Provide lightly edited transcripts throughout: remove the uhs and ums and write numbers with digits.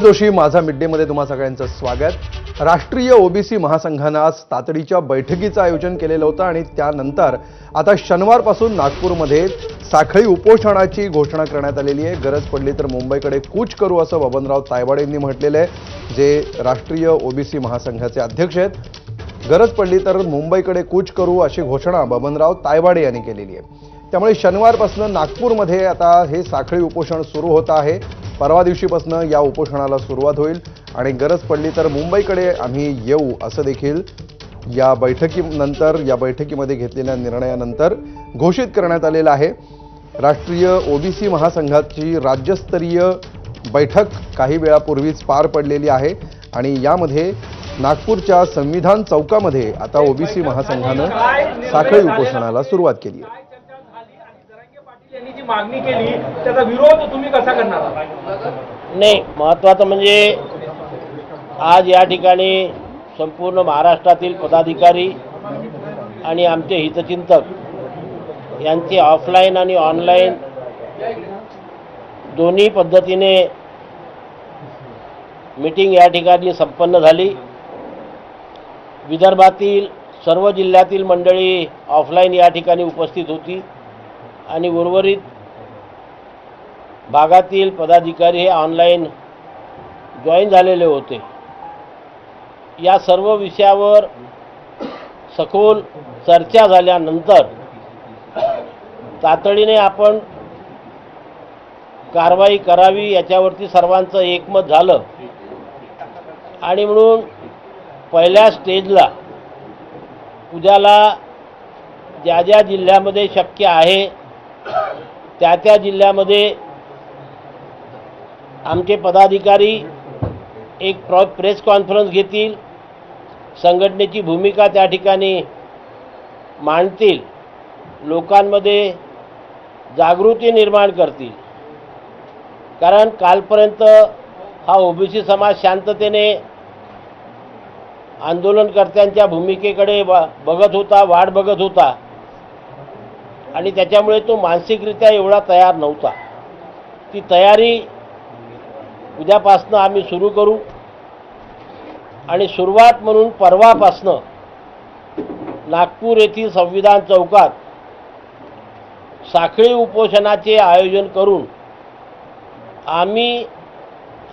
जोशी माझा mid day मध्ये तुम्हा सगळ्यांचं स्वागत। राष्ट्रीय ओबीसी महासंघाने आज तातडीच्या बैठकीचं आयोजन केलेलं होतं आणि त्यानंतर आता शनिवारपासून नागपूरमध्ये साखळी उपोषणाची घोषणा करण्यात आलेली आहे। गरज पडली तर मुंबईकडे कूच करू असं बबनराव तायवाडे यांनी म्हटलेलं आहे, जे राष्ट्रीय ओबीसी महासंघाचे अध्यक्ष आहेत। गरज पडली तर मुंबईकडे कूच करू अशी घोषणा बबनराव तायवाडे यांनी केलेली आहे। त्यामुळे शनिवारपासून नागपूरमध्ये आता हे साखळी उपोषण सुरू होत आहे। परवा दिवशीपासून या उपोषणाला सुरुवात होईल आणि गरज पडली तर मुंबईकडे आम्ही येऊ असं देखील या बैठकीमध्ये घेतलेल्या निर्णयानंतर घोषित करण्यात आलेलं आहे। राष्ट्रीय ओबीसी महासंघाची राज्यस्तरीय बैठक काही वेळापूर्वीच पार पडलेली आहे आणि यामध्ये नागपूरच्या संविधान चौकामध्ये आता ओबीसी महासंघानं साखळी उपोषणाला सुरुवात केली आहे। मागणी केली त्याचा विरोध तुम्ही कसा करणार? नाही, महत्त्वाचं म्हणजे आज या ठिकाणी संपूर्ण महाराष्ट्रातील पदाधिकारी आणि आमचे हितचिंतक यांची ऑफलाईन आणि ऑनलाईन दोन्ही पद्धतीने मीटिंग या ठिकाणी संपन्न झाली। विदर्भातील सर्व जिल्ह्यातील मंडळी ऑफलाईन या ठिकाणी उपस्थित होती आणि उर्वरित भागातील पदाधिकारी हे ऑनलाईन जॉईन झालेले होते। या सर्व विषयावर सखोल चर्चा झाल्यानंतर तातडीने आपण कारवाई करावी याच्यावरती सर्वांचं एकमत झालं आणि म्हणून पहिल्या स्टेजला उद्याला ज्या ज्या जिल्ह्यामध्ये शक्य आहे त्या जिल्ह्यामध्ये आमचे पदाधिकारी एक प्रेस कॉन्फरन्स घेतील, संघटनेची भूमिका त्या ठिकाणी मांडतील, लोकांमध्ये जागृती निर्माण करतील। कारण कालपर्यंत हा ओबीसी समाज शांततेने आंदोलनकर्त्यांच्या भूमिकेकडे बघत होता, वाट बघत होता आणि त्याच्यामुळे तो मानसिकरित्या एवढा तयार नव्हता। ती तयारी उद्यापासनं आम्ही सुरू करू आणि सुरुवात म्हणून परवापासनं नागपूर येथील संविधान चौकात साखळी उपोषणाचे आयोजन करून आम्ही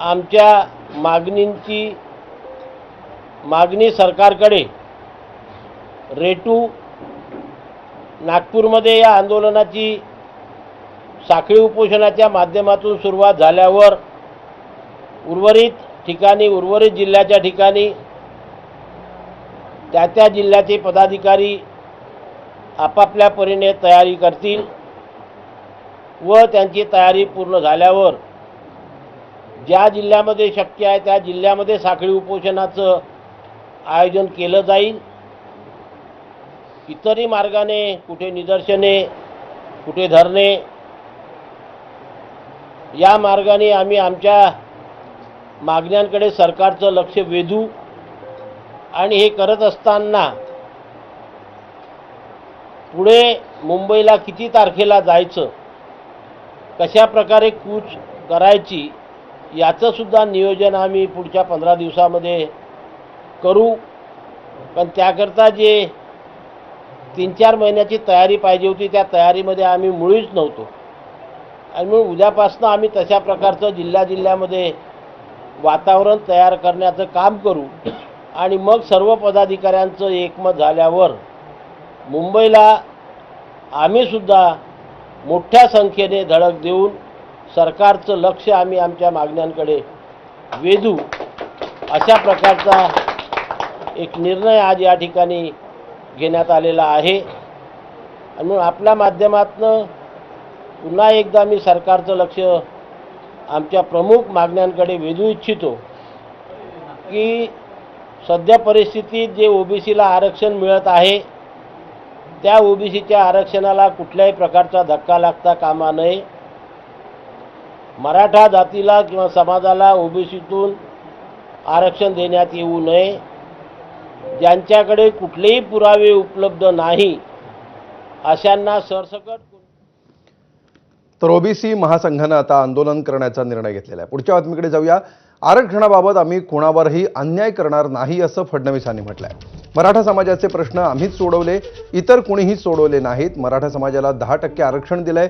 आमच्या मागणी सरकारकडे रेटू। नागपूरमध्ये या आंदोलनाची साखळी उपोषणाच्या माध्यमातून सुरुवात झाल्यावर उर्वरित जिल्ह्याच्या ठिकाणी त्या जिल्ह्याचे पदाधिकारी आपापल्या परीने तयारी करतील व त्यांची तयारी पूर्ण झाल्यावर ज्या जिल्ह्यामध्ये शक्य आहे त्या जिल्ह्यामध्ये साखळी उपोषणाचं आयोजन केलं जाईल। इतरही मार्गाने कुठे निदर्शने, कुठे धरणे, या मार्गाने आम्ही आमच्या मागण्यांकडे सरकारचं लक्ष वेधू आणि हे करत असताना पुढे मुंबईला किती तारखेला जायचं, कशा प्रकारे कूच करायची याचं सुद्धा नियोजन आम्ही पुढच्या 15 दिवसामध्ये करू। पण त्याकरता जे 3-4 महिन्याची तयारी पाहिजे होती त्या तयारीमध्ये आम्ही मुळीच नव्हतो आणि म्हणून उद्यापासून आम्ही तशा प्रकारचं जिल्ह्यामध्ये वातावरण तयार करण्याचं काम करू आणि मग सर्व पदाधिकाऱ्यांचं एकमत झाल्यावर मुंबईला आम्ही सुद्धा मोठ्या संख्येने धडक देऊन सरकारचं लक्ष आम्ही आमच्या मागण्यांकडे वेधू अशा प्रकारचा एक निर्णय आज या ठिकाणी घेण्यात आलेला आहे। आणि आपल्या माध्यमातून पुन्हा एकदा मी सरकारचं लक्ष आमच्या प्रमुख मागण्यांकडे वेधू इच्छितो की सध्या परिस्थितीत जे ओबीसीला आरक्षण मिळत आहे त्या ओबीसीच्या आरक्षणाला कुठल्याही प्रकारचा धक्का लागता कामा नये। मराठा जातीला किंवा समाजाला ओबीसीतून आरक्षण देण्यात येऊ नये। ज्यांच्याकडे कुठलेही पुरावे उपलब्ध नाही अशांना सरसकट। तर ओबीसी महासंघानं आता आंदोलन करण्याचा निर्णय घेतलेला आहे। पुढच्या बातमीकडे जाऊया। आरक्षणाबाबत आम्ही कोणावरही अन्याय करणार नाही असं फडणवीसांनी म्हटलंय. मराठा समाजाचे प्रश्न आम्हीच सोडवले, इतर कोणीही सोडवले नाहीत. मराठा समाजाला 10% आरक्षण दिलंय.